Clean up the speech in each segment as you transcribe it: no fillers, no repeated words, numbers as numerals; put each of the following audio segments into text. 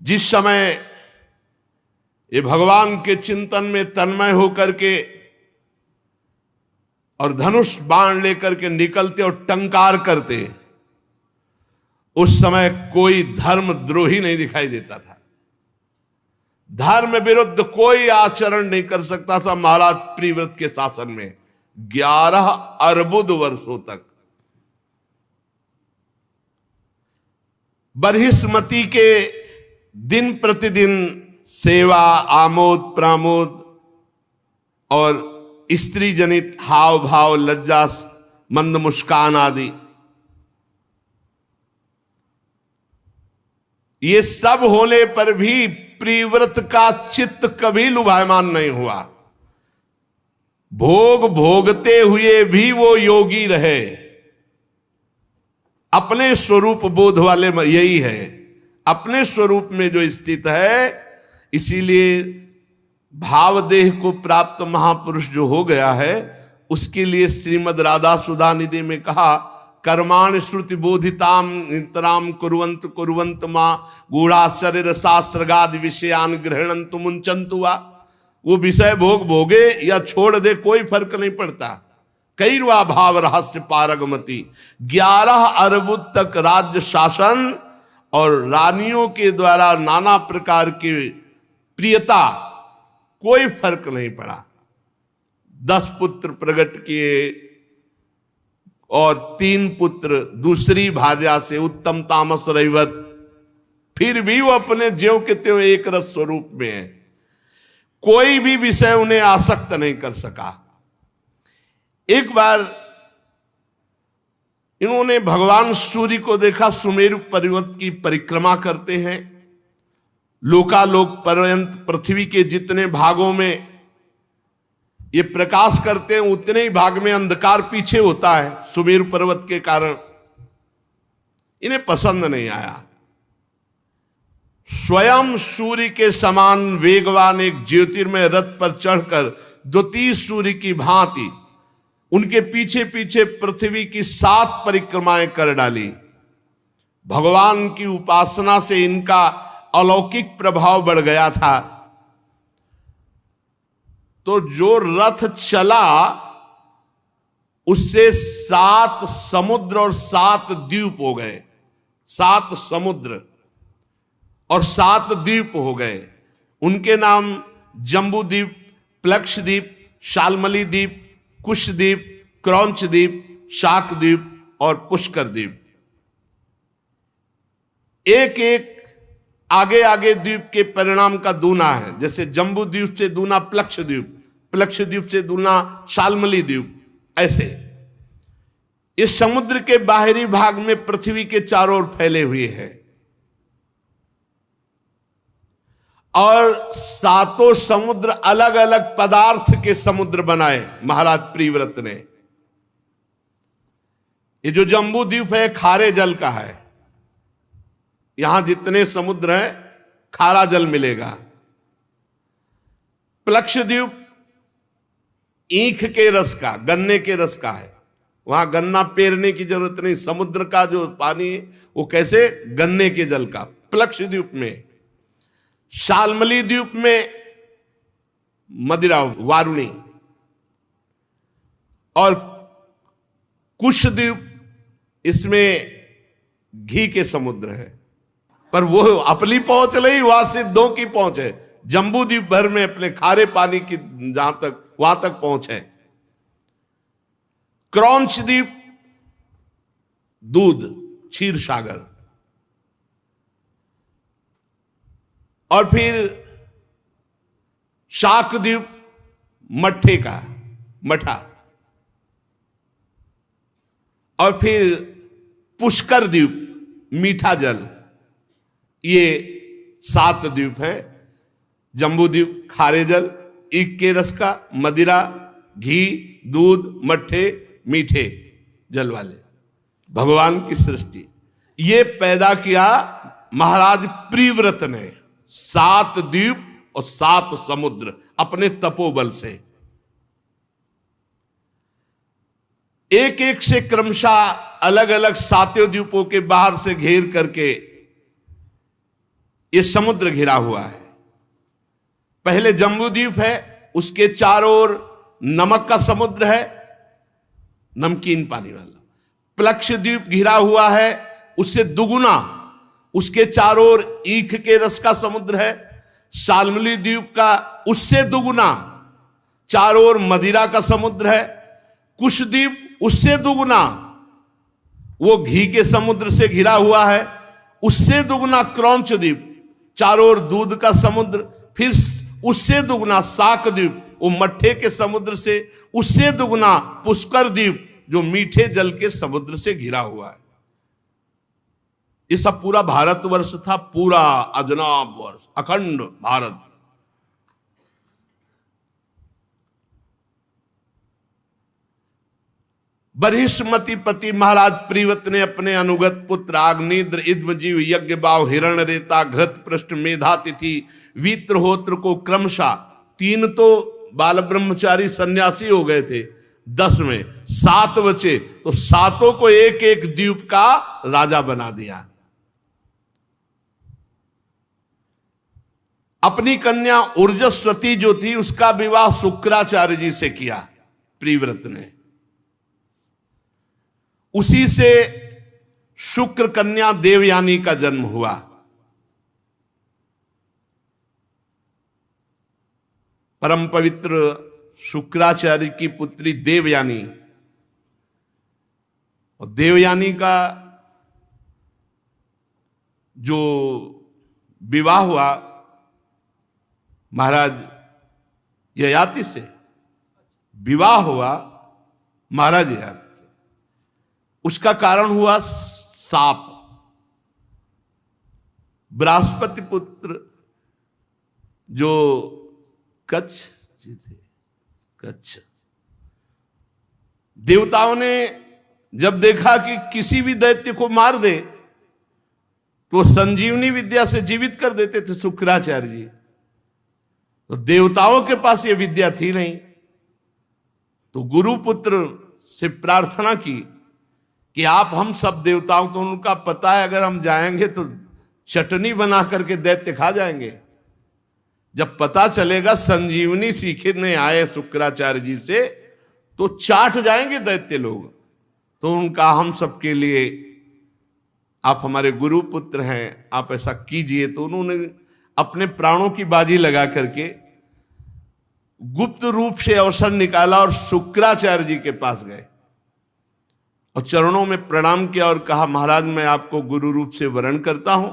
जिस समय ये भगवान के चिंतन में तन्मय होकर के और धनुष बाण लेकर के निकलते और टंकार करते, उस समय कोई धर्मद्रोही नहीं दिखाई देता था। धर्म विरुद्ध कोई आचरण नहीं कर सकता था महाराज प्रिव्रत के शासन में 11 अर्बुद वर्षों तक। बरहिस्मती के दिन प्रतिदिन सेवा, आमोद प्रमोद और स्त्री जनित हाव भाव, लज्जा, मंद मुस्कान आदि, ये सब होने पर भी प्रिव्रत का चित्त कभी लुभायमान नहीं हुआ। भोग भोगते हुए भी वो योगी रहे। अपने स्वरूप बोध वाले यही है, अपने स्वरूप में जो स्थित है। इसीलिए भावदेह को प्राप्त महापुरुष जो हो गया है, उसके लिए श्रीमद् राधा सुधा निधि में कहा, कर्माण श्रुति बोधिताम नितराम कुर्वंत कुर्वंत मां गूढ़ाश्चर्य रसास्रगाद विषयान गृहणंतु मुंचंतु वा। वो विषय भोग भोगे या छोड़ दे, कोई फर्क नहीं पड़ता। कैरवा भाव रहस्य पारगमति, 11 अर्बुद तक राज्य शासन और रानियों के द्वारा नाना प्रकार की प्रियता, कोई फर्क नहीं पड़ा। 10 पुत्र प्रकट किए और 3 पुत्र दूसरी भार्या से उत्तम तामस रहिवत, फिर भी वो अपने ज्यों के त्यों एक रस स्वरूप में है। कोई भी विषय उन्हें आसक्त नहीं कर सका। एक बार इन्होंने भगवान सूर्य को देखा, सुमेरु पर्वत की परिक्रमा करते हैं। लोकालोक पर्यंत पृथ्वी के जितने भागों में ये प्रकाश करते हैं, उतने ही भाग में अंधकार पीछे होता है सुमेरु पर्वत के कारण। इन्हें पसंद नहीं आया। स्वयं सूर्य के समान वेगवान एक ज्योतिर्मय रथ पर चढ़कर द्वितीय सूर्य की भांति उनके पीछे पीछे पृथ्वी की 7 परिक्रमाएं कर डाली। भगवान की उपासना से इनका अलौकिक प्रभाव बढ़ गया था। तो जो रथ चला उससे 7 समुद्र और 7 द्वीप हो गए। 7 समुद्र और 7 द्वीप हो गए। उनके नाम जम्बू द्वीप, प्लक्ष द्वीप, शालमली द्वीप, कुश द्वीप, क्रौंच द्वीप, शाक द्वीप और पुष्कर द्वीप। एक एक आगे आगे द्वीप के परिणाम का दूना है। जैसे जम्बू द्वीप से दूना प्लक्ष द्वीप, प्लक्ष द्वीप से दूना शालमली द्वीप। ऐसे इस समुद्र के बाहरी भाग में पृथ्वी के चारों ओर फैले हुए हैं और 7 समुद्र अलग अलग पदार्थ के समुद्र बनाए महाराज प्रिव्रत ने। ये जो जम्बू द्वीप है खारे जल का है। यहां जितने समुद्र हैं खारा जल मिलेगा। प्लक्ष द्वीप ईख के रस का, गन्ने के रस का है। वहां गन्ना पेरने की जरूरत नहीं। समुद्र का जो पानी है वो कैसे, गन्ने के जल का। प्लक्ष द्वीप में, शालमली द्वीप में मदिरा वारुणी और कुश द्वीप, इसमें घी के समुद्र है। पर वो अपनी पहुंच नहीं, वहां सिद्धों की पहुंच है। जम्बू द्वीप भर में अपने खारे पानी की जहां तक, वहां तक पहुंच है। क्रौंच द्वीप दूध, क्षीर सागर। और फिर शाक द्वीप मट्ठे का, मठा। और फिर पुष्कर द्वीप मीठा जल। ये 7 द्वीप है। जम्बू द्वीप खारे जल, ईख के रस का, मदिरा, घी, दूध, मट्ठे, मीठे जल वाले। भगवान की सृष्टि ये पैदा किया महाराज प्रिव्रत ने। 7 द्वीप और 7 समुद्र अपने तपोबल से। एक एक से क्रमशः अलग अलग 7 द्वीपों के बाहर से घेर करके ये समुद्र घिरा हुआ है। पहले जम्बू द्वीप है, उसके चारों ओर नमक का समुद्र है, नमकीन पानी वाला। प्लक्ष द्वीप घिरा हुआ है, उससे दुगुना, उसके चारों ओर ईख के रस का समुद्र है। शाल्मली द्वीप का उससे दुगुना चारों ओर मदिरा का समुद्र है। कुशद्वीप उससे दुगुना, वो घी के समुद्र से घिरा हुआ है। उससे दुगुना क्रौंच द्वीप, चारों ओर दूध का समुद्र। फिर उससे दुगुना शाक द्वीप, वो मट्ठे के समुद्र से। उससे दुगुना पुष्कर द्वीप, जो मीठे जल के समुद्र से घिरा हुआ है। ये सब पूरा भारतवर्ष था, पूरा अजनाब वर्ष, अखंड भारत। बरिष्मति पति महाराज प्रीवत ने अपने अनुगत पुत्र आग्नेद्र, इद्मजीव, यज्ञ बाव, हिरण रेता, घृत पृष्ठ, मेधातिथि, वीत्रहोत्र को क्रमशः, 3 तो बाल ब्रह्मचारी सन्यासी हो गए थे, 10 में 7 बचे, तो 7 को एक एक द्वीप का राजा बना दिया। अपनी कन्या ऊर्जस्वती जो थी, उसका विवाह शुक्राचार्य जी से किया प्रीव्रत ने। उसी से शुक्र कन्या देवयानी का जन्म हुआ। परम पवित्र शुक्राचार्य की पुत्री देवयानी, और देवयानी का जो विवाह हुआ महाराज ययाति से, विवाह हुआ महाराज ययाति से। उसका कारण हुआ साप। बृहस्पति पुत्र जो कच्छ जी थे, कच्छ देवताओं ने जब देखा कि किसी भी दैत्य को मार दे तो संजीवनी विद्या से जीवित कर देते थे शुक्राचार्य जी, तो देवताओं के पास ये विद्या थी नहीं, तो गुरुपुत्र से प्रार्थना की कि आप हम सब देवताओं, तो उनका पता है अगर हम जाएंगे तो चटनी बना करके दैत्य खा जाएंगे। जब पता चलेगा संजीवनी सीखने आए शुक्राचार्य जी से तो चाट जाएंगे दैत्य लोग, तो उनका हम सबके लिए आप हमारे गुरुपुत्र हैं, आप ऐसा कीजिए। तो उन्होंने अपने प्राणों की बाजी लगा करके गुप्त रूप से अवसर निकाला और शुक्राचार्य जी के पास गए और चरणों में प्रणाम किया और कहा, महाराज मैं आपको गुरु रूप से वरण करता हूं,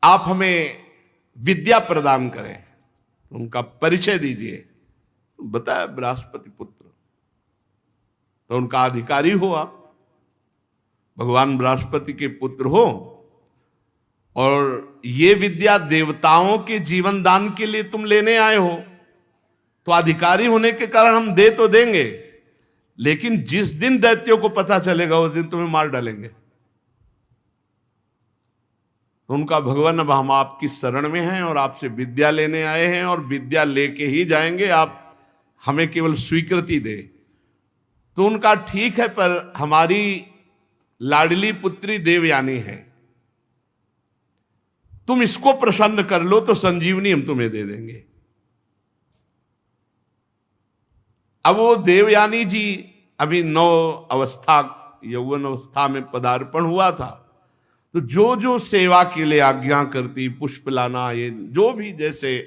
आप हमें विद्या प्रदान करें, उनका परिचय दीजिए। बताया बृहस्पति पुत्र, तो उनका अधिकारी हो आप, भगवान बृहस्पति के पुत्र हो, और ये विद्या देवताओं के जीवन दान के लिए तुम लेने आए हो, तो अधिकारी होने के कारण हम दे तो देंगे, लेकिन जिस दिन दैत्यों को पता चलेगा उस दिन तुम्हें मार डालेंगे। तो उनका, भगवान अब हम आपकी शरण में हैं और आपसे विद्या लेने आए हैं और विद्या लेके ही जाएंगे, आप हमें केवल स्वीकृति दे। तो उनका, ठीक है, पर हमारी लाडली पुत्री देवयानी है, तुम इसको प्रसन्न कर लो तो संजीवनी हम तुम्हें दे देंगे। अब वो देवयानी जी अभी यौवन अवस्था में पदार्पण हुआ था, तो जो जो सेवा के लिए आज्ञा करती, पुष्प लाना, ये जो भी, जैसे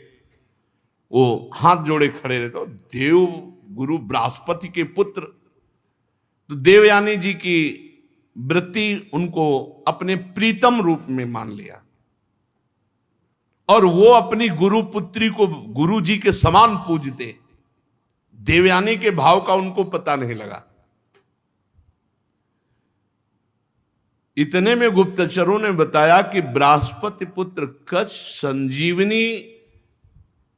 वो हाथ जोड़े खड़े रहते, तो देव गुरु बृहस्पति के पुत्र, तो देवयानी जी की वृत्ति उनको अपने प्रीतम रूप में मान लिया और वो अपनी गुरु पुत्री को गुरु जी के समान पूजते। देवयानी के भाव का उनको पता नहीं लगा। इतने में गुप्तचरों ने बताया कि बृहस्पति पुत्र कच्छ संजीवनी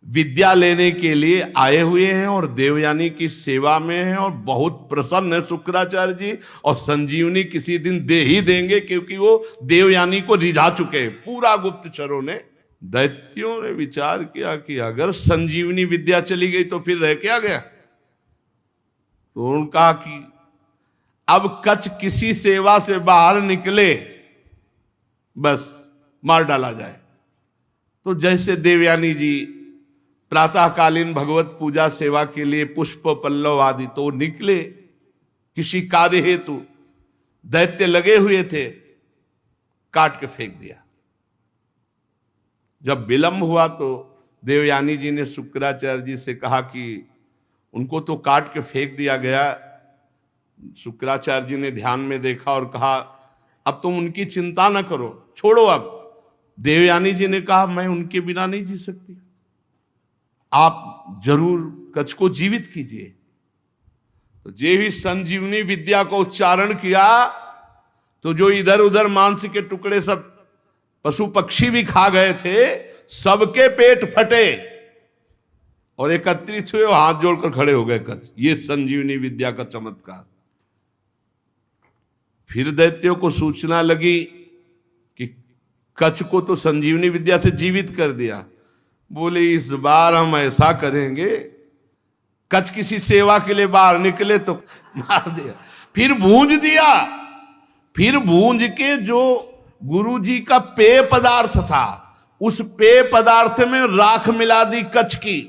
विद्या लेने के लिए आए हुए हैं और देवयानी की सेवा में हैं और बहुत प्रसन्न है शुक्राचार्य जी, और संजीवनी किसी दिन दे ही देंगे क्योंकि वो देवयानी को रिझा चुके हैं। पूरा गुप्तचरों ने, दैत्यों ने विचार किया कि अगर संजीवनी विद्या चली गई तो फिर रह क्या गया। तो उन्होंने कहा कि अब कच्छ किसी सेवा से बाहर निकले बस मार डाला जाए। तो जैसे देवयानी जी प्रातःकालीन भगवत पूजा सेवा के लिए पुष्प पल्लव आदि तो निकले किसी कार्य हेतु, दैत्य लगे हुए थे, काट के फेंक दिया। जब विलंब हुआ तो देवयानी जी ने शुक्राचार्य जी से कहा कि उनको तो काट के फेंक दिया गया। शुक्राचार्य जी ने ध्यान में देखा और कहा अब तुम उनकी चिंता न करो, छोड़ो अब। देवयानी जी ने कहा मैं उनके बिना नहीं जी सकती, आप जरूर कच्छ को जीवित कीजिए। तो जे भी संजीवनी विद्या को उच्चारण किया तो जो इधर उधर मांस के टुकड़े सब पशु पक्षी भी खा गए थे, सबके पेट फटे और एकत्रित हुए, हाथ जोड़कर खड़े हो गए कच्छ। ये संजीवनी विद्या का चमत्कार। फिर दैत्यों को सूचना लगी कि कच्छ को तो संजीवनी विद्या से जीवित कर दिया। बोले इस बार हम ऐसा करेंगे, कच्छ किसी सेवा के लिए बाहर निकले तो मार दिया। फिर भूंज दिया। फिर भूंज के जो गुरु जी का पेय पदार्थ था, उस पेय पदार्थ में राख मिला दी कच्छ की,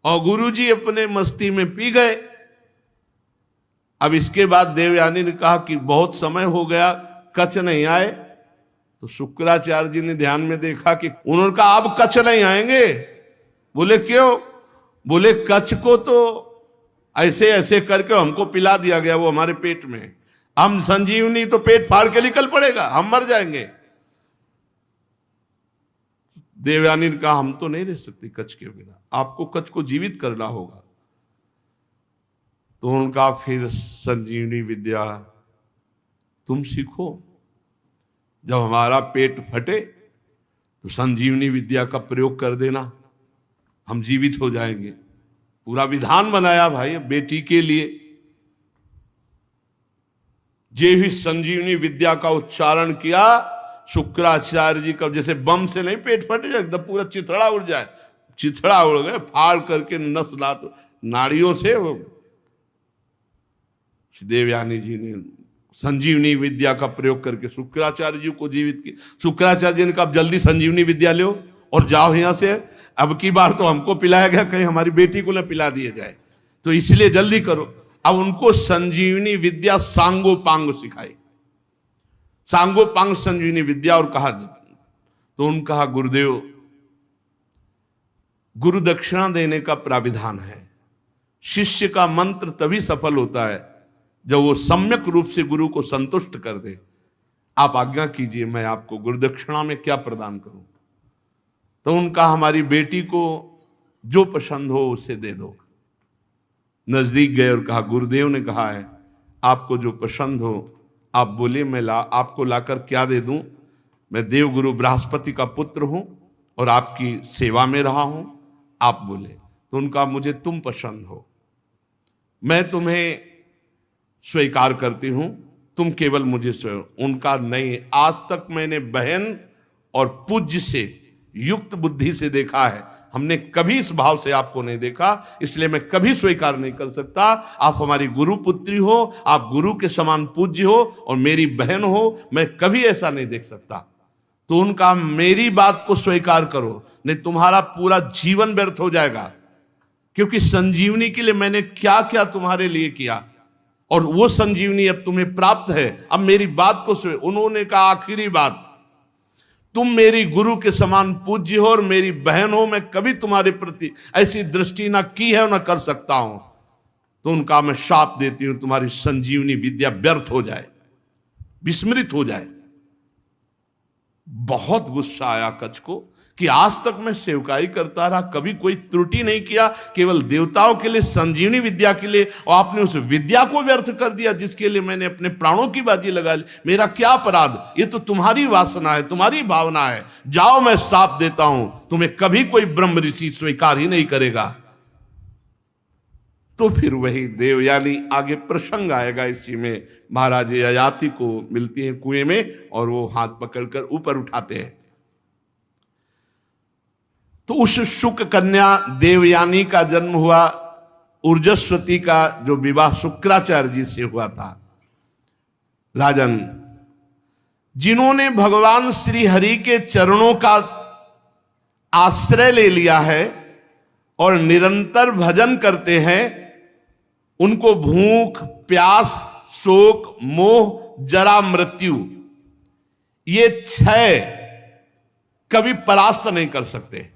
और गुरु जी अपने मस्ती में पी गए। अब इसके बाद देवयानी ने कहा कि बहुत समय हो गया, कच्छ नहीं आए। तो शुक्राचार्य जी ने ध्यान में देखा कि उन्होंने कहा अब कच्छ नहीं आएंगे। बोले क्यों? बोले कच्छ को तो ऐसे ऐसे करके हमको पिला दिया गया, वो हमारे पेट में, हम संजीवनी तो पेट फाड़ के निकल पड़ेगा, हम मर जाएंगे। देवयानी ने कहा हम तो नहीं रह सकते कच्छ के बिना, आपको कच्छ को जीवित करना होगा। तो उनका फिर संजीवनी विद्या तुम सीखो, जब हमारा पेट फटे तो संजीवनी विद्या का प्रयोग कर देना, हम जीवित हो जाएंगे। पूरा विधान बनाया भाई बेटी के लिए। जे भी संजीवनी विद्या का उच्चारण किया, शुक्राचार्य जी का जैसे बम से नहीं पेट फट जाए, एकदम पूरा चिथड़ा उड़ जाए, चिथड़ा उड़ गए, फाड़ करके नस लात नाड़ियों से। देवयानी जी ने संजीवनी विद्या का प्रयोग करके शुक्राचार्य जी को जीवित किया। शुक्राचार्य जी ने कहा जल्दी संजीवनी विद्या लो और जाओ यहां से, अब की बार तो हमको पिलाया गया, कहीं हमारी बेटी को ना पिला दिया जाए, तो इसलिए जल्दी करो। अब उनको संजीवनी विद्या सांगोपांग सिखाई, सांगोपांग संजीवनी विद्या। और कहा तो उन्होंने कहा गुरुदेव, गुरु दक्षिणा देने का प्राविधान है। शिष्य का मंत्र तभी सफल होता है जब वो सम्यक रूप से गुरु को संतुष्ट कर दे। आप आज्ञा कीजिए, मैं आपको गुरु दक्षिणा में क्या प्रदान करूं? तो उनका हमारी बेटी को जो पसंद हो उसे दे दो। नजदीक गए और कहा गुरुदेव ने कहा है आपको जो पसंद हो आप बोले, मैं आपको लाकर क्या दे दूं? मैं देवगुरु बृहस्पति का पुत्र हूं और आपकी सेवा में रहा हूं, आप बोले। तो उनका मुझे तुम पसंद हो, मैं तुम्हें स्वीकार करती हूं, तुम केवल मुझे उनका नहीं, आज तक मैंने बहन और पूज्य से युक्त बुद्धि से देखा है, हमने कभी इस भाव से आपको नहीं देखा, इसलिए मैं कभी स्वीकार नहीं कर सकता। आप हमारी गुरु पुत्री हो, आप गुरु के समान पूज्य हो और मेरी बहन हो, मैं कभी ऐसा नहीं देख सकता। तो उनका मेरी बात को स्वीकार करो, नहीं तुम्हारा पूरा जीवन व्यर्थ हो जाएगा, क्योंकि संजीवनी के लिए मैंने क्या क्या तुम्हारे लिए किया और वो संजीवनी अब तुम्हें प्राप्त है। अब मेरी बात को उन्होंने कहा आखिरी बात, तुम मेरी गुरु के समान पूज्य हो और मेरी बहन हो, मैं कभी तुम्हारे प्रति ऐसी दृष्टि ना की है और ना कर सकता हूं। तो उनका मैं शाप देती हूं तुम्हारी संजीवनी विद्या व्यर्थ हो जाए, विस्मृत हो जाए। बहुत गुस्सा आया कच्छ को कि आज तक मैं सेवकाई करता रहा, कभी कोई त्रुटि नहीं किया, केवल देवताओं के लिए, संजीवनी विद्या के लिए, और आपने उस विद्या को व्यर्थ कर दिया जिसके लिए मैंने अपने प्राणों की बाजी लगा ली। मेरा क्या अपराध? ये तो तुम्हारी वासना है, तुम्हारी भावना है। जाओ, मैं साथ देता हूं, तुम्हें कभी कोई ब्रह्म ऋषि स्वीकार ही नहीं करेगा। तो फिर वही देवयानी, आगे प्रसंग आएगा इसी में, महाराज ययाति को मिलती है कुएं में और वो हाथ पकड़कर ऊपर उठाते हैं। तो उस शुक कन्या देवयानी का जन्म हुआ, ऊर्जस्वती का जो विवाह शुक्राचार्य जी से हुआ था। राजन, जिन्होंने भगवान श्री हरि के चरणों का आश्रय ले लिया है और निरंतर भजन करते हैं, उनको भूख, प्यास, शोक, मोह, जरा, मृत्यु, ये 6 कभी परास्त नहीं कर सकते।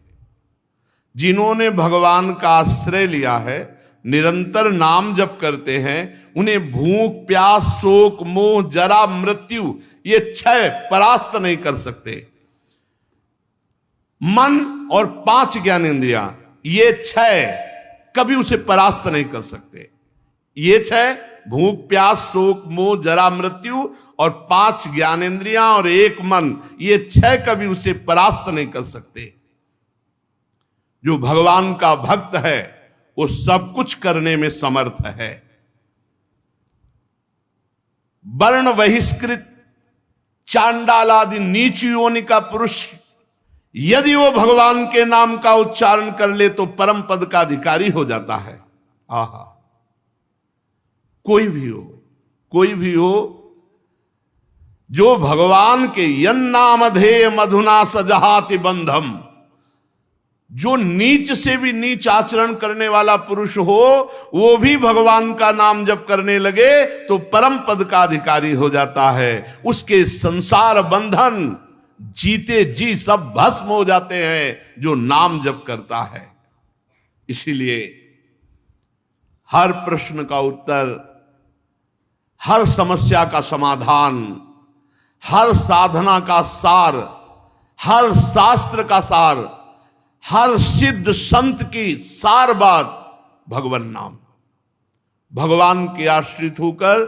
जिन्होंने भगवान का आश्रय लिया है, निरंतर नाम जप करते हैं, उन्हें भूख, प्यास, शोक, मोह, जरा, मृत्यु, ये 6 परास्त नहीं कर सकते। मन और 5 ज्ञानेंद्रियां, ये 6 कभी उसे परास्त नहीं कर सकते। ये 6 भूख, प्यास, शोक, मोह, जरा, मृत्यु और 5 ज्ञानेंद्रियां और 1 मन, ये 6 कभी उसे परास्त नहीं कर सकते। जो भगवान का भक्त है वो सब कुछ करने में समर्थ है। वर्ण बहिष्कृत चांडाल आदि नीच योनि का पुरुष यदि वो भगवान के नाम का उच्चारण कर ले तो परम पद का अधिकारी हो जाता है। आहा, कोई भी हो जो भगवान के यन्नामधेय मधुना सजहाति बंधम, जो नीच से भी नीच आचरण करने वाला पुरुष हो, वो भी भगवान का नाम जप करने लगे तो परम पद का अधिकारी हो जाता है। उसके संसार बंधन जीते जी सब भस्म हो जाते हैं जो नाम जप करता है। इसीलिए हर प्रश्न का उत्तर, हर समस्या का समाधान, हर साधना का सार, हर शास्त्र का सार, हर सिद्ध संत की सार बात भगवान नाम। भगवान के आश्रित होकर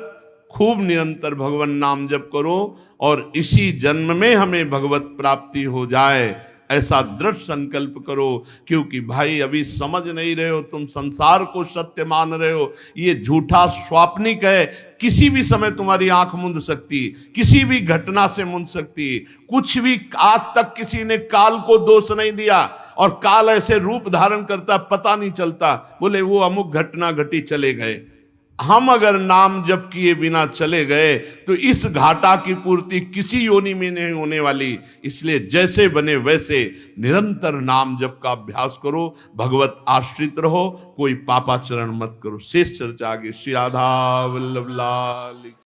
खूब निरंतर भगवान नाम जप करो और इसी जन्म में हमें भगवत प्राप्ति हो जाए, ऐसा दृढ़ संकल्प करो। क्योंकि भाई अभी समझ नहीं रहे हो, तुम संसार को सत्य मान रहे हो, ये झूठा स्वाप्निक है। किसी भी समय तुम्हारी आंख मूंद सकती, किसी भी घटना से मूंद सकती। कुछ भी आज तक किसी ने काल को दोष नहीं दिया और काल ऐसे रूप धारण करता पता नहीं चलता, बोले वो अमुक घटना घटी चले गए। हम अगर नाम जप किए बिना चले गए तो इस घाटा की पूर्ति किसी योनि में नहीं होने वाली। इसलिए जैसे बने वैसे निरंतर नाम जप का अभ्यास करो, भगवत आश्रित रहो, कोई पापाचरण मत करो। शेष चर्चा आगे। श्री राधा वल्लभ लाल।